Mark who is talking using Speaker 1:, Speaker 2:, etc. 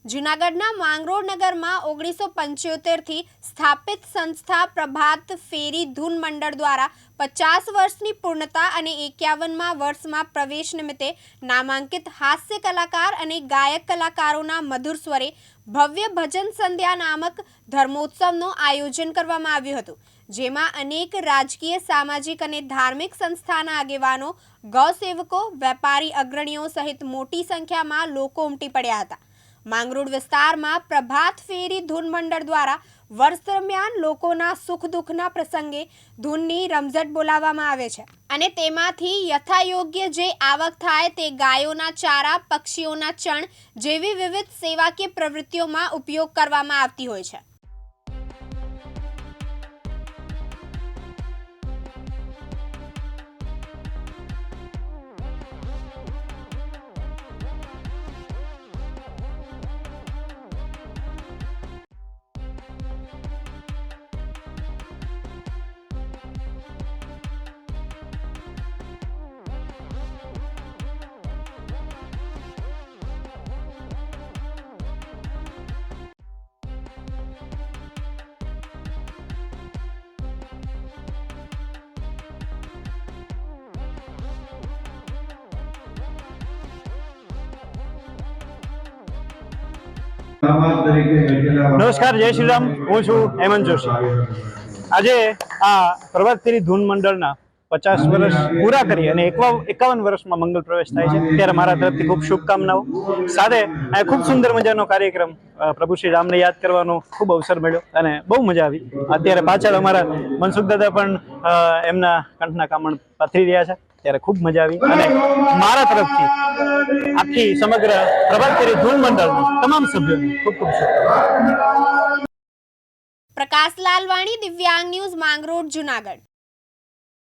Speaker 1: જૂનાગઢના માંગરોળ નગરમાં 1975 થી સ્થાપિત સંસ્થા પ્રભાત ફેરી ધૂન મંડળ દ્વારા 50 વર્ષની પૂર્ણતા અને 51મા વર્ષમાં પ્રવેશ નિમિત્તે નામાંકિત હાસ્ય કલાકાર અને ગાયક કલાકારોના મધુર સ્વરે ભવ્ય ભજન સંધ્યા નામક ધર્મોત્સવનું આયોજન કરવામાં આવ્યું હતું, જેમાં અનેક રાજકીય, સામાજિક અને ધાર્મિક સંસ્થાના આગેવાનો, ગૌસેવકો, વેપારી અગ્રણીઓ સહિત મોટી સંખ્યામાં લોકો ઉમટી પડ્યા હતા। માંગરોળ વિસ્તારમાં પ્રભાત ફેરી ધૂન મંડળ દ્વારા વર્ષ દરમિયાન લોકોના સુખ દુઃખના પ્રસંગે ધૂનની રમઝટ બોલાવવામાં આવે છે અને તેમાંથી યથાયોગ્ય જે આવક થાય તે ગાયોના ચારા, પક્ષીઓના ચણ જેવી વિવિધ સેવાકીય પ્રવૃત્તિઓમાં ઉપયોગ કરવામાં આવતી હોય છે।
Speaker 2: નમસ્કાર, જય શ્રી રામ। હું છું હેમંત જોશી। આજે આ પ્રભાત ફેરી ધૂન મંડળના 50 વર્ષ પૂરા કરી અને 51 વર્ષમાં મંગલ પ્રવેશ થાય છે, ત્યારે મારા તરફથી ખૂબ શુભકામનાઓ। સાથે આ ખૂબ સુંદર મજાનો કાર્યક્રમ પ્રભુ શ્રી રામને યાદ કરવાનો ખૂબ અવસર મળ્યો અને બહુ મજા આવી। અત્યારે પાછળ અમારા મનસુખ દાદા પણ એમના કંઠના કામણ પાથરી રહ્યા છે, ત્યારે ખૂબ મજા આવી અને મારા તરફથી આખી સમગ્ર પ્રભાત ફેરી ધૂન મંડળના તમામ સભ્યોને ખૂબ ખૂબ શુભકામનાઓ।
Speaker 1: પ્રકાશ લાલવાણી, દિવ્યાંગ ન્યૂઝ, માંગરોળ, જૂનાગઢ।